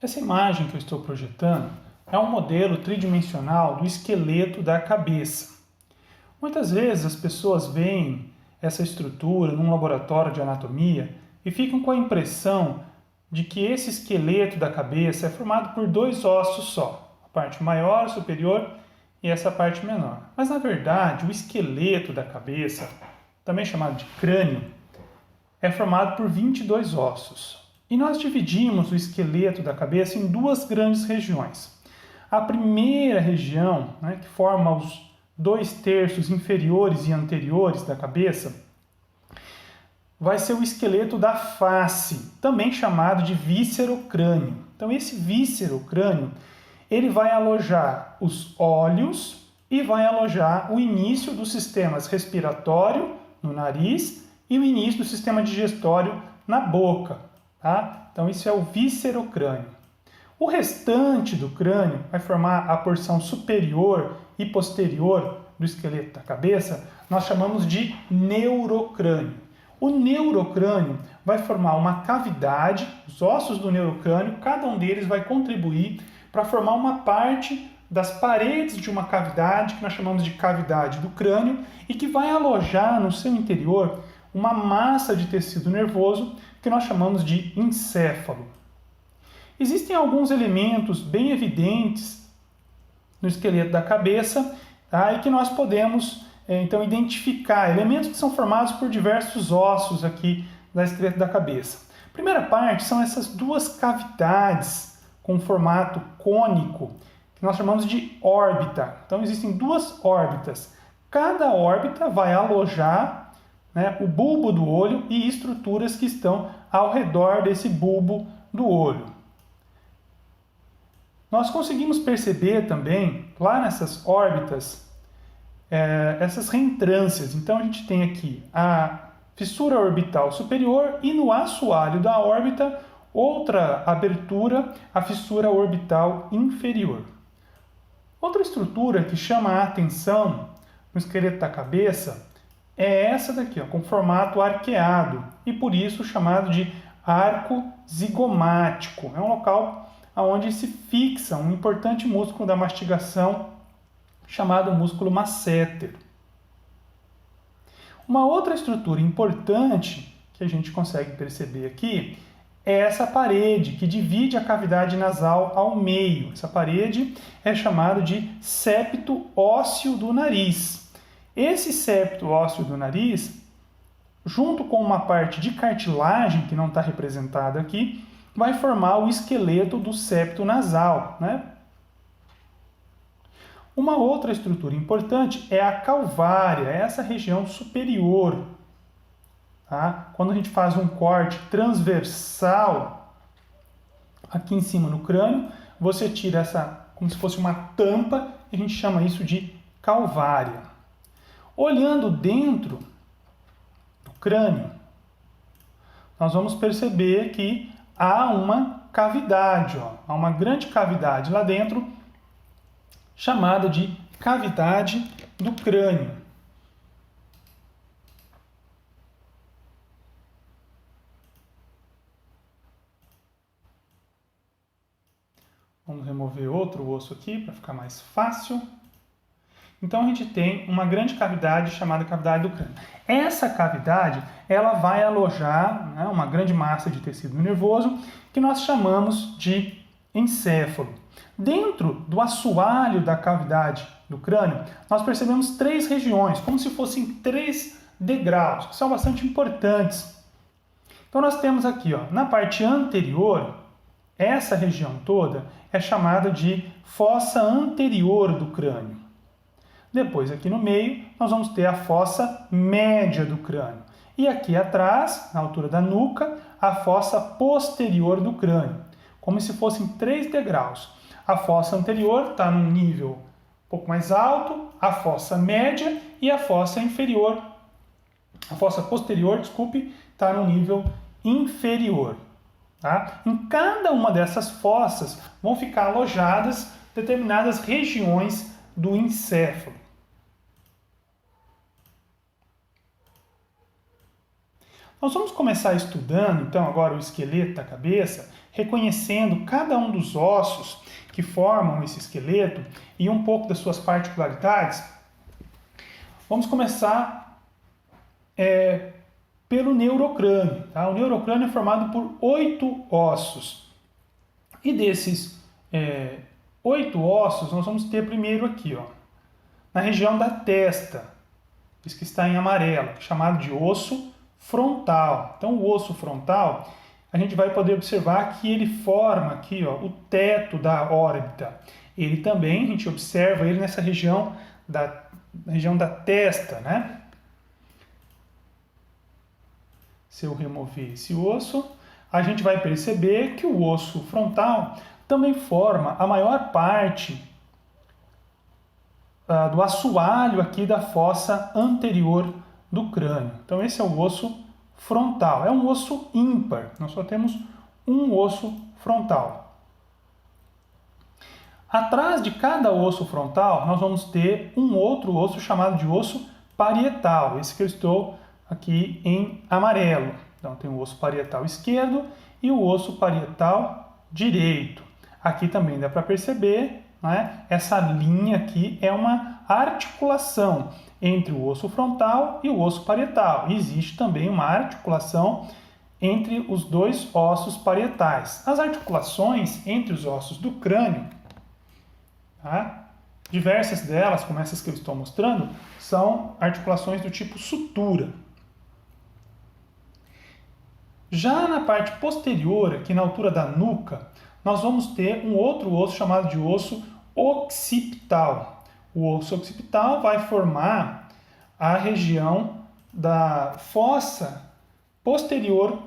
Essa imagem que eu estou projetando é um modelo tridimensional do esqueleto da cabeça. Muitas vezes as pessoas veem essa estrutura num laboratório de anatomia e ficam com a impressão de que esse esqueleto da cabeça é formado por dois ossos só, a parte maior, superior, e essa parte menor. Mas na verdade, o esqueleto da cabeça, também chamado de crânio, é formado por 22 ossos. E nós dividimos o esqueleto da cabeça em duas grandes regiões. A primeira região, que forma os 2/3 inferiores e anteriores da cabeça, vai ser o esqueleto da face, também chamado de víscero-crânio. Então esse víscero-crânio, ele vai alojar os olhos e vai alojar o início dos sistemas respiratório no nariz e o início do sistema digestório na boca. Tá? Então isso é o víscero-crânio. O restante do crânio vai formar a porção superior e posterior do esqueleto da cabeça, nós chamamos de neurocrânio. O neurocrânio vai formar uma cavidade, os ossos do neurocrânio, cada um deles vai contribuir para formar uma parte das paredes de uma cavidade, que nós chamamos de cavidade do crânio, e que vai alojar no seu interior uma massa de tecido nervoso que nós chamamos de encéfalo. Existem alguns elementos bem evidentes no esqueleto da cabeça, tá? E que nós podemos então identificar, elementos que são formados por diversos ossos aqui do esqueleto da cabeça. A primeira parte são essas duas cavidades com formato cônico, que nós chamamos de órbita. Então existem duas órbitas. Cada órbita vai alojar o bulbo do olho e estruturas que estão ao redor desse bulbo do olho. Nós conseguimos perceber também, lá nessas órbitas, essas reentrâncias. Então a gente tem aqui a fissura orbital superior e no assoalho da órbita, outra abertura, a fissura orbital inferior. Outra estrutura que chama a atenção no esqueleto da cabeça é essa daqui, com formato arqueado, e por isso chamado de arco zigomático. É um local onde se fixa um importante músculo da mastigação, chamado músculo masséter. Uma outra estrutura importante que a gente consegue perceber aqui é essa parede que divide a cavidade nasal ao meio. Essa parede é chamada de septo ósseo do nariz. Esse septo ósseo do nariz, junto com uma parte de cartilagem, que não está representada aqui, vai formar o esqueleto do septo nasal, Uma outra estrutura importante é a calvária, essa região superior. Tá? Quando a gente faz um corte transversal aqui em cima no crânio, você tira essa, como se fosse uma tampa, e a gente chama isso de calvária. Olhando dentro do crânio, nós vamos perceber que há uma cavidade, há uma grande cavidade lá dentro, chamada de cavidade do crânio. Vamos remover outro osso aqui para ficar mais fácil. Então a gente tem uma grande cavidade chamada cavidade do crânio. Essa cavidade, ela vai alojar uma grande massa de tecido nervoso que nós chamamos de encéfalo. Dentro do assoalho da cavidade do crânio, nós percebemos 3 regiões, como se fossem 3 degraus, que são bastante importantes. Então nós temos aqui, na parte anterior, essa região toda é chamada de fossa anterior do crânio. Depois, aqui no meio, nós vamos ter a fossa média do crânio. E aqui atrás, na altura da nuca, a fossa posterior do crânio, como se fossem 3 degraus. A fossa anterior está num nível um pouco mais alto, a fossa média e a fossa inferior. A fossa posterior, está no nível inferior. Tá? Em cada uma dessas fossas vão ficar alojadas determinadas regiões do encéfalo. Nós vamos começar estudando, então, agora o esqueleto da cabeça, reconhecendo cada um dos ossos que formam esse esqueleto e um pouco das suas particularidades. Vamos começar pelo neurocrânio. Tá? O neurocrânio é formado por 8 ossos. E desses 8 ossos, nós vamos ter primeiro aqui, ó, na região da testa, isso que está em amarelo, chamado de osso frontal. Então, o osso frontal, a gente vai poder observar que ele forma aqui, ó, o teto da órbita. Ele também, a gente observa ele nessa região da testa, né? Se eu remover esse osso, a gente vai perceber que o osso frontal também forma a maior parte do assoalho aqui da fossa anterior do crânio. Então esse é o osso frontal. É um osso ímpar. Nós só temos um osso frontal. Atrás de cada osso frontal, nós vamos ter um outro osso chamado de osso parietal. Esse que eu estou aqui em amarelo. Então tem o osso parietal esquerdo e o osso parietal direito. Aqui também dá para perceber, né? Essa linha aqui é uma articulação entre o osso frontal e o osso parietal. E existe também uma articulação entre os dois ossos parietais. As articulações entre os ossos do crânio, tá? Diversas delas, como essas que eu estou mostrando, são articulações do tipo sutura. Já na parte posterior, aqui na altura da nuca, nós vamos ter um outro osso chamado de osso occipital. O osso occipital vai formar a região da fossa posterior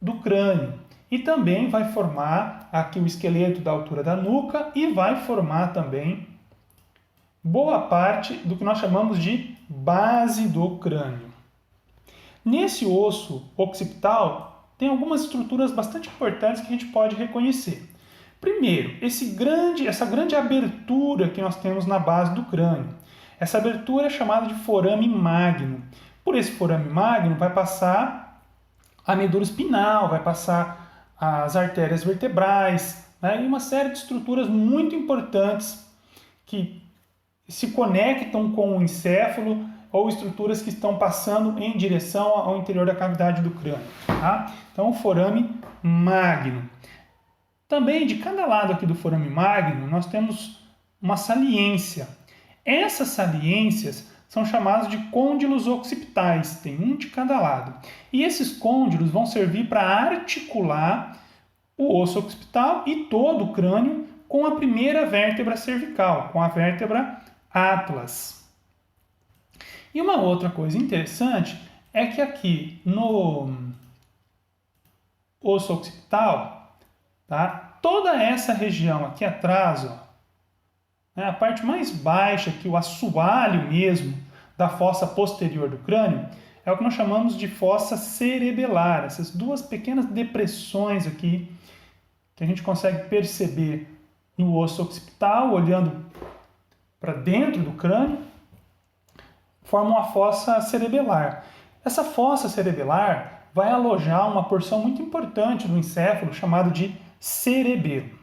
do crânio e também vai formar aqui o esqueleto da altura da nuca e vai formar também boa parte do que nós chamamos de base do crânio. Nesse osso occipital tem algumas estruturas bastante importantes que a gente pode reconhecer. Primeiro, essa grande abertura que nós temos na base do crânio. Essa abertura é chamada de forame magno. Por esse forame magno vai passar a medula espinal, vai passar as artérias vertebrais, né, e uma série de estruturas muito importantes que se conectam com o encéfalo ou estruturas que estão passando em direção ao interior da cavidade do crânio. Tá? Então, o forame magno. Também, de cada lado aqui do forame magno, nós temos uma saliência. Essas saliências são chamadas de côndilos occipitais, tem um de cada lado. E esses côndilos vão servir para articular o osso occipital e todo o crânio com a primeira vértebra cervical, com a vértebra atlas. E uma outra coisa interessante é que aqui no osso occipital, tá? Toda essa região aqui atrás, ó, né, a parte mais baixa, aqui, o assoalho mesmo da fossa posterior do crânio, é o que nós chamamos de fossa cerebelar. Essas duas pequenas depressões aqui que a gente consegue perceber no osso occipital, olhando para dentro do crânio, formam a fossa cerebelar. Essa fossa cerebelar vai alojar uma porção muito importante do encéfalo chamado de cerebelo.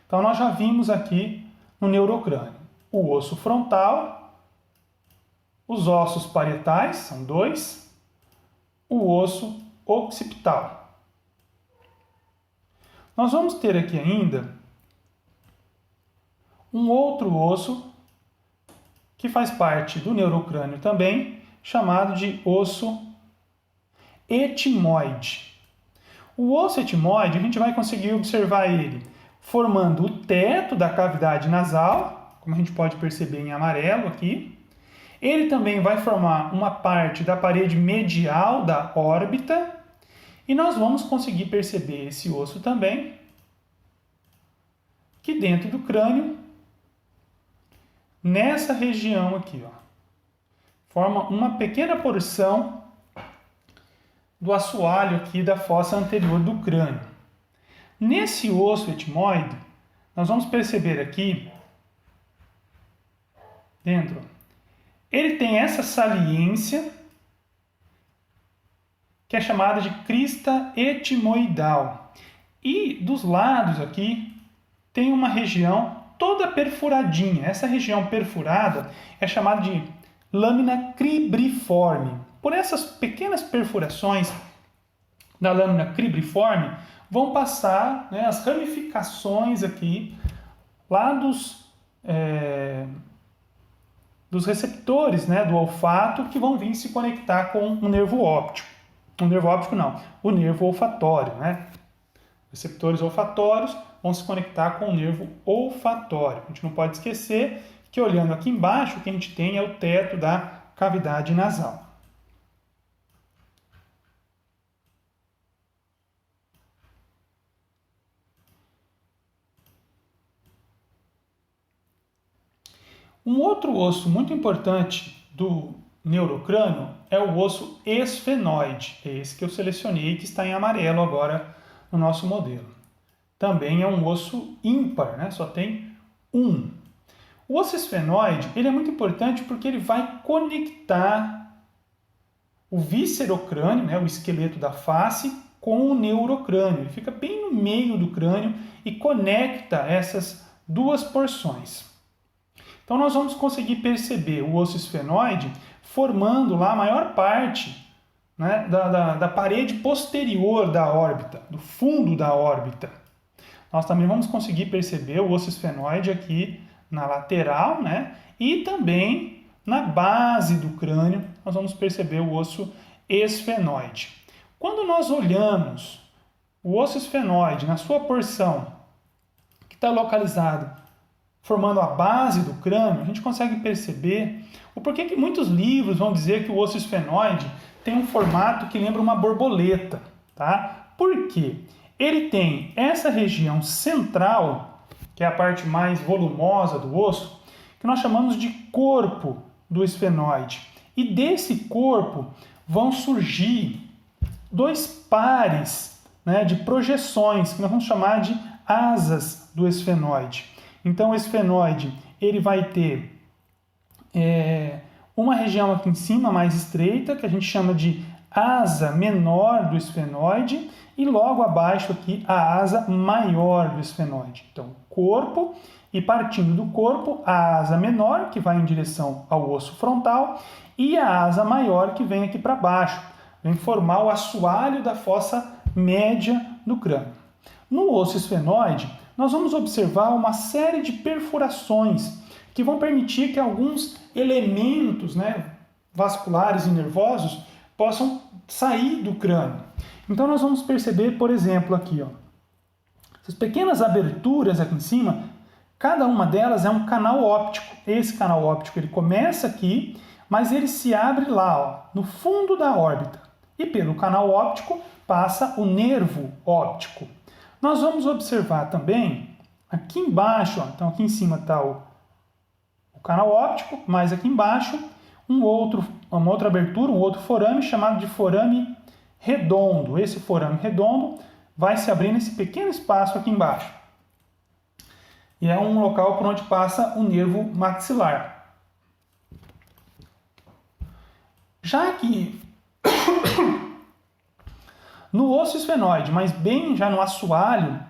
Então nós já vimos aqui no neurocrânio o osso frontal, os ossos parietais, são 2, o osso occipital. Nós vamos ter aqui ainda um outro osso que faz parte do neurocrânio também, chamado de osso etimoide. O osso etimoide, a gente vai conseguir observar ele formando o teto da cavidade nasal, como a gente pode perceber em amarelo aqui. Ele também vai formar uma parte da parede medial da órbita e nós vamos conseguir perceber esse osso também, que dentro do crânio, nessa região aqui, ó, forma uma pequena porção do assoalho aqui da fossa anterior do crânio. Nesse osso etimoide, nós vamos perceber aqui, dentro, Ele tem essa saliência, que é chamada de crista etimoidal. E dos lados aqui tem uma região toda perfuradinha. Essa região perfurada é chamada de lâmina cribriforme. Por essas pequenas perfurações da lâmina cribriforme vão passar, né, as ramificações aqui lá dos receptores, né, do olfato, que vão vir se conectar com o nervo óptico. O nervo óptico não, o nervo olfatório, né? Receptores olfatórios vão se conectar com o nervo olfatório. A gente não pode esquecer que olhando aqui embaixo, o que a gente tem é o teto da cavidade nasal. Um outro osso muito importante do neurocrânio é o osso esfenoide. É esse que eu selecionei, que está em amarelo agora no nosso modelo. Também é um osso ímpar, né? Só tem um. O osso esfenoide ele é muito importante porque ele vai conectar o viscerocrânio, né? O esqueleto da face, com o neurocrânio. Ele fica bem no meio do crânio e conecta essas duas porções. Então, nós vamos conseguir perceber o osso esfenoide formando lá a maior parte, né, da parede posterior da órbita, do fundo da órbita. Nós também vamos conseguir perceber o osso esfenoide aqui na lateral, né, e também na base do crânio, nós vamos perceber o osso esfenoide. Quando nós olhamos o osso esfenoide na sua porção, que está localizado formando a base do crânio, a gente consegue perceber o porquê que muitos livros vão dizer que o osso esfenoide tem um formato que lembra uma borboleta, tá? Por quê? Ele tem essa região central, que é a parte mais volumosa do osso, que nós chamamos de corpo do esfenoide. E desse corpo vão surgir dois pares, né, de projeções, que nós vamos chamar de asas do esfenoide. Então, o esfenoide ele vai ter uma região aqui em cima mais estreita, que a gente chama de asa menor do esfenoide, e logo abaixo aqui a asa maior do esfenoide. Então, corpo, e partindo do corpo, a asa menor, que vai em direção ao osso frontal, e a asa maior, que vem aqui para baixo, vem formar o assoalho da fossa média do crânio. No osso esfenoide, nós vamos observar uma série de perfurações que vão permitir que alguns elementos, né, vasculares e nervosos possam sair do crânio. Então nós vamos perceber, por exemplo, aqui, ó, essas pequenas aberturas aqui em cima, cada uma delas é um canal óptico. Esse canal óptico ele começa aqui, mas ele se abre lá, ó, no fundo da órbita. E pelo canal óptico passa o nervo óptico. Nós vamos observar também aqui embaixo, ó, então aqui em cima está o canal óptico, mas aqui embaixo uma outra abertura, um outro forame chamado de forame redondo. Esse forame redondo vai se abrir nesse pequeno espaço aqui embaixo. E é um local por onde passa o nervo maxilar. Já que no osso esfenoide, mas bem já no assoalho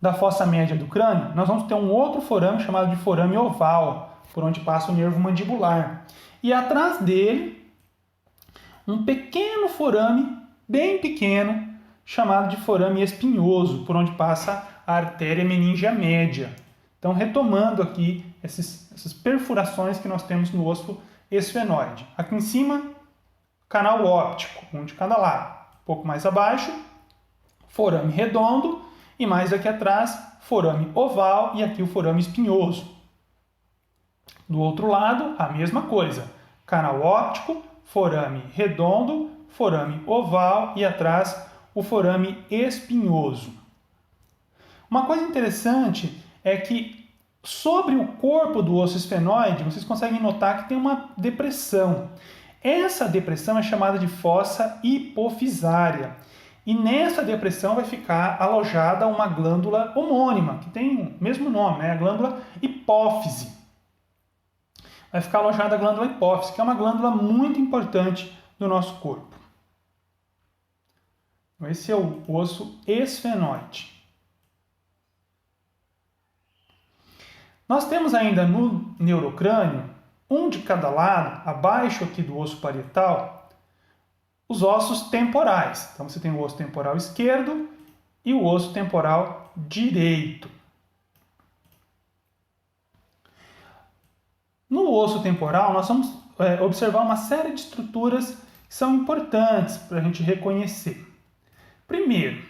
da fossa média do crânio, nós vamos ter um outro forame chamado de forame oval, por onde passa o nervo mandibular. E atrás dele, um pequeno forame, bem pequeno, chamado de forame espinhoso, por onde passa a artéria meningea média. Então, retomando aqui essas perfurações que nós temos no osso esfenoide. Aqui em cima, canal óptico, um de cada lado. Um pouco mais abaixo, forame redondo, e mais aqui atrás, forame oval e aqui o forame espinhoso. Do outro lado, a mesma coisa, canal óptico, forame redondo, forame oval e atrás o forame espinhoso. Uma coisa interessante é que sobre o corpo do osso esfenoide, vocês conseguem notar que tem uma depressão. Essa depressão é chamada de fossa hipofisária. E nessa depressão vai ficar alojada uma glândula homônima, que tem o mesmo nome, né? A glândula hipófise. vai ficar alojada a glândula hipófise, que é uma glândula muito importante do nosso corpo. Esse é o osso esfenoide. Nós temos ainda no neurocrânio, um de cada lado, abaixo aqui do osso parietal, os ossos temporais. Então você tem o osso temporal esquerdo e o osso temporal direito. No osso temporal, nós vamos observar uma série de estruturas que são importantes para a gente reconhecer. Primeiro,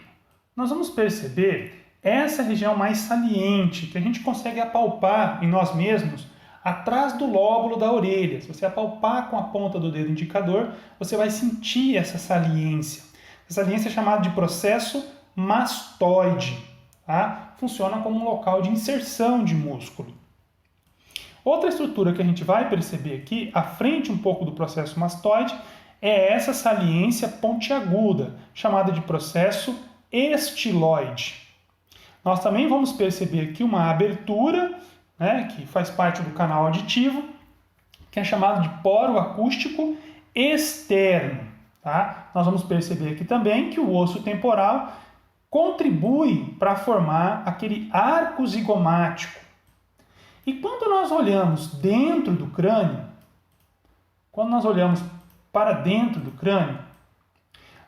nós vamos perceber essa região mais saliente, que a gente consegue apalpar em nós mesmos, atrás do lóbulo da orelha. Se você apalpar com a ponta do dedo indicador, você vai sentir essa saliência. Essa saliência é chamada de processo mastoide. Tá? Funciona como um local de inserção de músculo. Outra estrutura que a gente vai perceber aqui, à frente um pouco do processo mastoide, é essa saliência pontiaguda, chamada de processo estiloide. Nós também vamos perceber aqui uma abertura, né, que faz parte do canal auditivo, que é chamado de poro acústico externo. Tá? Nós vamos perceber aqui também que o osso temporal contribui para formar aquele arco zigomático. E quando nós olhamos dentro do crânio, quando nós olhamos para dentro do crânio,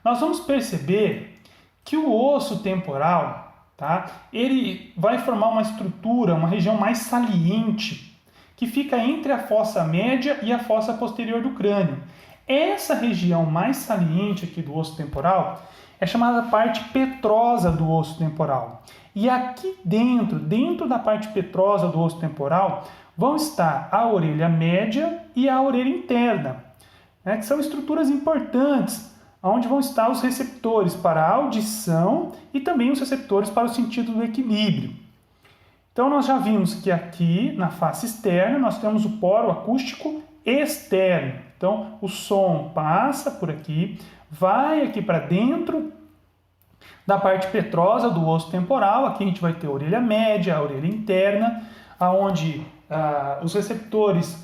nós vamos perceber que o osso temporal, tá, ele vai formar uma estrutura, uma região mais saliente, que fica entre a fossa média e a fossa posterior do crânio. Essa região mais saliente aqui do osso temporal é chamada parte petrosa do osso temporal. E aqui dentro da parte petrosa do osso temporal, vão estar a orelha média e a orelha interna, né, que são estruturas importantes, onde vão estar os receptores para a audição e também os receptores para o sentido do equilíbrio. Então, nós já vimos que aqui, na face externa, nós temos o poro acústico externo. Então, o som passa por aqui, vai aqui para dentro da parte petrosa do osso temporal. Aqui a gente vai ter a orelha média, a orelha interna, onde os receptores,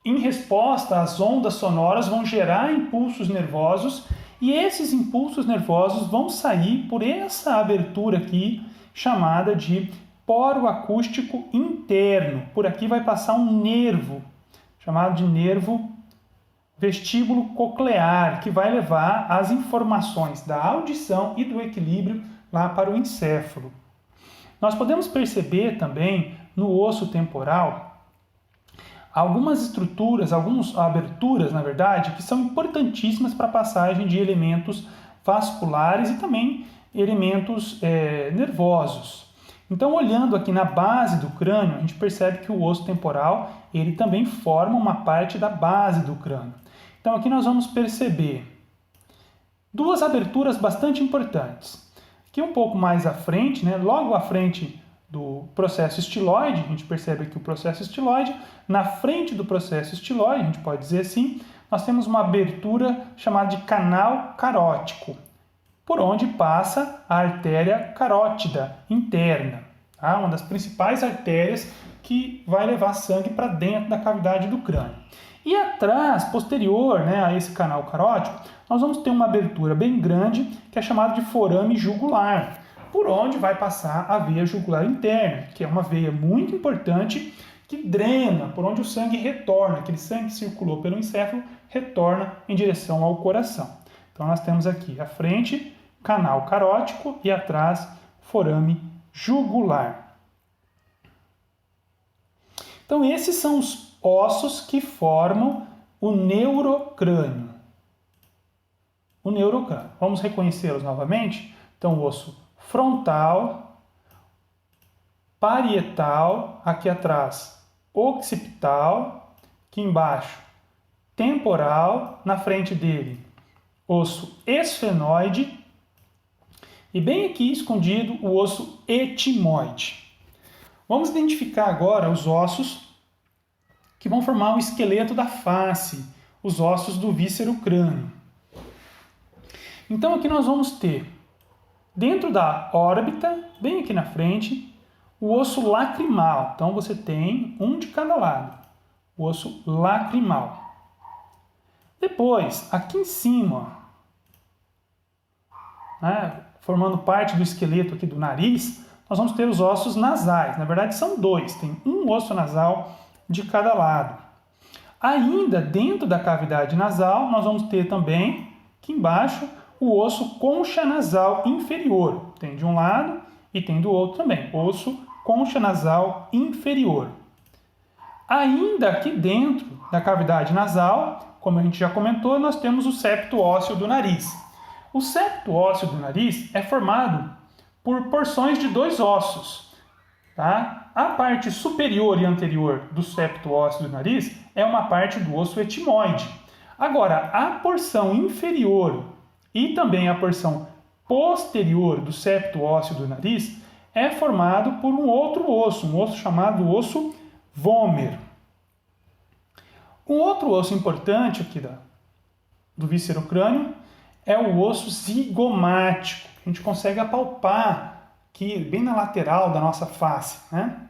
em resposta às ondas sonoras, vão gerar impulsos nervosos, e esses impulsos nervosos vão sair por essa abertura aqui, chamada de poro acústico interno. Por aqui vai passar um nervo, chamado de nervo vestíbulo coclear, que vai levar as informações da audição e do equilíbrio lá para o encéfalo. Nós podemos perceber também no osso temporal algumas estruturas, algumas aberturas, na verdade, que são importantíssimas para a passagem de elementos vasculares e também elementos nervosos. Então, olhando aqui na base do crânio, a gente percebe que o osso temporal ele também forma uma parte da base do crânio. Então, aqui nós vamos perceber duas aberturas bastante importantes. Aqui um pouco mais à frente, né, logo à frente do processo estiloide, a gente percebe aqui o processo estiloide. Na frente do processo estiloide, a gente pode dizer assim, nós temos uma abertura chamada de canal carótico, por onde passa a artéria carótida interna, tá? Uma das principais artérias que vai levar sangue para dentro da cavidade do crânio. E atrás, posterior, né, a esse canal carótico, nós vamos ter uma abertura bem grande, que é chamada de forame jugular, por onde vai passar a veia jugular interna, que é uma veia muito importante que drena, por onde o sangue retorna, aquele sangue que circulou pelo encéfalo retorna em direção ao coração. Então nós temos aqui à frente canal carótico e atrás forame jugular. Então esses são os ossos que formam o neurocrânio. O neurocrânio. Vamos reconhecê-los novamente? Então o osso frontal, parietal, aqui atrás occipital, aqui embaixo temporal, na frente dele osso esfenoide e bem aqui escondido o osso etimoide. Vamos identificar agora os ossos que vão formar o esqueleto da face, os ossos do víscero crânio. Então aqui nós vamos ter, dentro da órbita, bem aqui na frente, o osso lacrimal. Então você tem um de cada lado. o osso lacrimal. Depois, aqui em cima, né, formando parte do esqueleto aqui do nariz, nós vamos ter os ossos nasais. Na verdade, são dois, tem um osso nasal de cada lado. Ainda dentro da cavidade nasal, nós vamos ter também, aqui embaixo, o osso concha nasal inferior. Tem de um lado e tem do outro também, osso concha nasal inferior. Ainda aqui dentro da cavidade nasal, como a gente já comentou, nós temos o septo ósseo do nariz. O septo ósseo do nariz é formado por porções de dois ossos. Tá? A parte superior e anterior do septo ósseo do nariz é uma parte do osso etimoide. Agora, a porção inferior e também a porção posterior do septo ósseo do nariz é formado por um outro osso, um osso chamado osso vômer. Um outro osso importante aqui do víscero-crânio é o osso zigomático. A gente consegue apalpar aqui, bem na lateral da nossa face, né?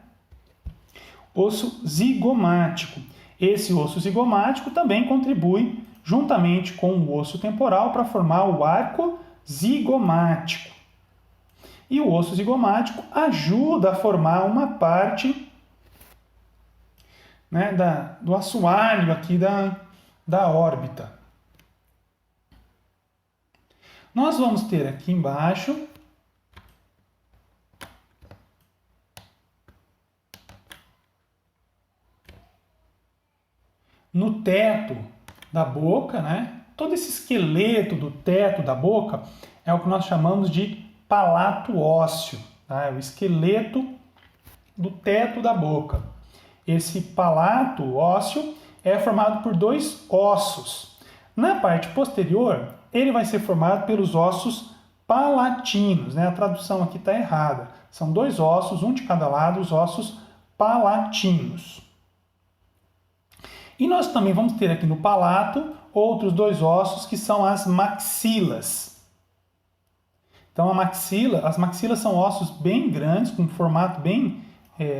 Osso zigomático. Esse osso zigomático também contribui, juntamente com o osso temporal, para formar o arco zigomático. E o osso zigomático ajuda a formar uma parte, né, do assoalho aqui da órbita. Nós vamos ter aqui embaixo no teto da boca, né? Todo esse esqueleto do teto da boca é o que nós chamamos de palato ósseo, tá? É o esqueleto do teto da boca. Esse palato ósseo é formado por dois ossos. Na parte posterior, ele vai ser formado pelos ossos palatinos, né? A tradução aqui está errada. São dois ossos, um de cada lado, os ossos palatinos. E nós também vamos ter aqui no palato outros dois ossos que são as maxilas. Então as maxilas são ossos bem grandes, com um formato bem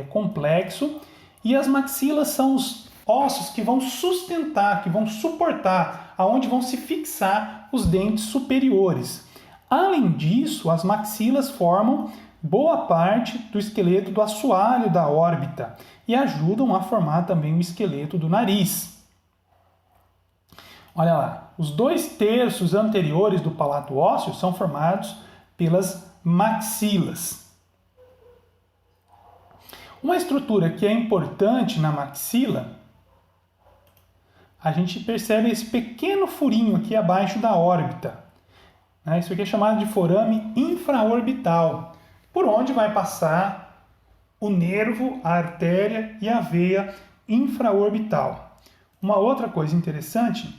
complexo, e as maxilas são os ossos que vão sustentar, que vão suportar, aonde vão se fixar os dentes superiores. Além disso, as maxilas formam boa parte do esqueleto do assoalho da órbita e ajudam a formar também o esqueleto do nariz. Olha lá, os 2/3 anteriores do palato ósseo são formados pelas maxilas. Uma estrutura que é importante na maxila, a gente percebe esse pequeno furinho aqui abaixo da órbita. Isso aqui é chamado de forame infraorbital, por onde vai passar o nervo, a artéria e a veia infraorbital. Uma outra coisa interessante,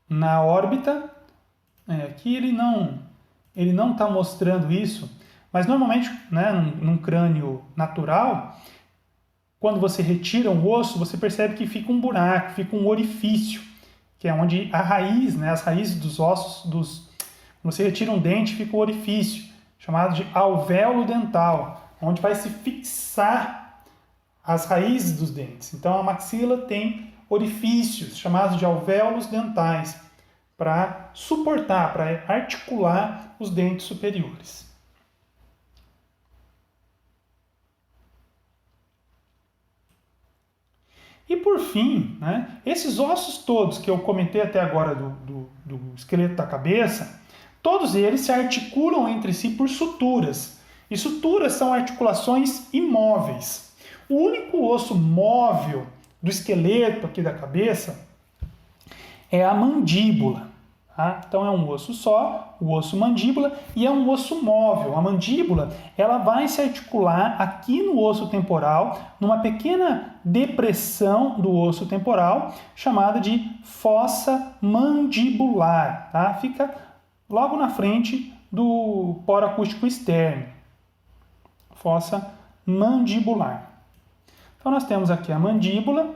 na órbita, aqui ele não está mostrando isso, mas normalmente, né, num crânio natural, quando você retira um osso, você percebe que fica um buraco, fica um orifício, que é onde a raiz, né, as raízes dos ossos, quando você retira um dente, fica um orifício, chamado de alvéolo dental, onde vai se fixar as raízes dos dentes. Então a maxila tem orifícios, chamados de alvéolos dentais, para suportar, para articular os dentes superiores. E por fim, né, esses ossos todos que eu comentei até agora do esqueleto da cabeça, todos eles se articulam entre si por suturas. E suturas são articulações imóveis. O único osso móvel do esqueleto aqui da cabeça é a mandíbula. Tá? Então é um osso só, o osso mandíbula, e é um osso móvel. A mandíbula ela vai se articular aqui no osso temporal, numa pequena depressão do osso temporal, chamada de fossa mandibular. Tá? Fica logo na frente do poro acústico externo. Fossa mandibular. Então nós temos aqui a mandíbula.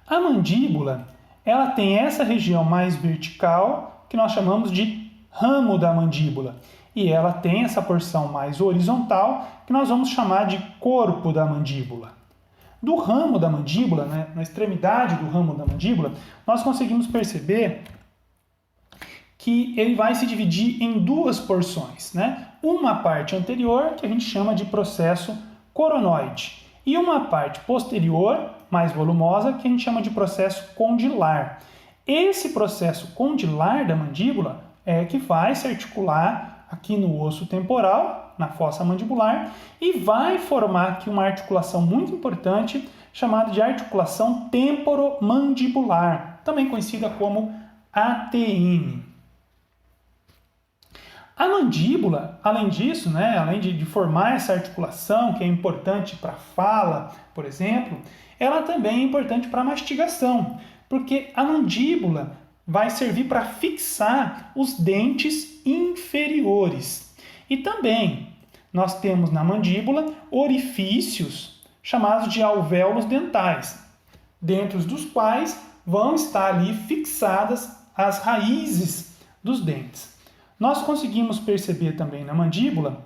A mandíbula ela tem essa região mais vertical, que nós chamamos de ramo da mandíbula. e ela tem essa porção mais horizontal que nós vamos chamar de corpo da mandíbula. Do ramo da mandíbula, né, na extremidade do ramo da mandíbula, nós conseguimos perceber que ele vai se dividir em duas porções, né? Uma parte anterior, que a gente chama de processo coronoide, e uma parte posterior, mais volumosa, que a gente chama de processo condilar. Esse processo condilar da mandíbula é que vai se articular aqui no osso temporal, na fossa mandibular, e vai formar aqui uma articulação muito importante chamada de articulação temporomandibular, também conhecida como ATM. A mandíbula, além disso, né, além de formar essa articulação que é importante para a fala, por exemplo, ela também é importante para a mastigação, porque a mandíbula vai servir para fixar os dentes inferiores. E também nós temos na mandíbula orifícios chamados de alvéolos dentais, dentro dos quais vão estar ali fixadas as raízes dos dentes. Nós conseguimos perceber também na mandíbula,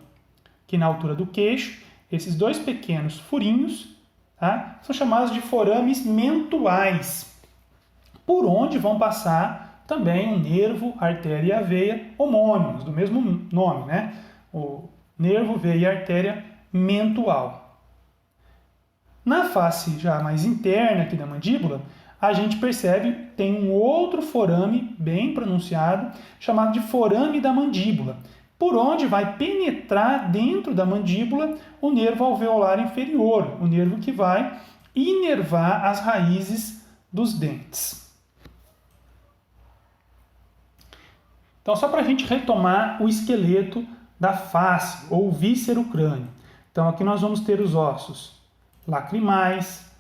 que na altura do queixo, esses dois pequenos furinhos, tá, são chamados de forames mentuais, por onde vão passar também o nervo, a artéria e a veia homônimos, do mesmo nome, né? O nervo, veia e artéria mentual. Na face já mais interna aqui da mandíbula, a gente percebe que tem um outro forame bem pronunciado, chamado de forame da mandíbula, por onde vai penetrar dentro da mandíbula o nervo alveolar inferior, o nervo que vai inervar as raízes dos dentes. Então, só para a gente retomar o esqueleto da face, ou víscero crânio. Então, aqui nós vamos ter os ossos lacrimais,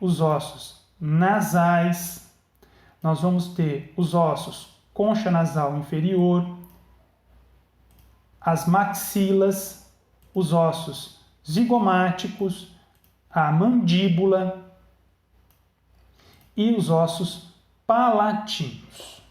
os ossos nasais, nós vamos ter os ossos concha nasal inferior, as maxilas, os ossos zigomáticos, a mandíbula e os ossos palatinos.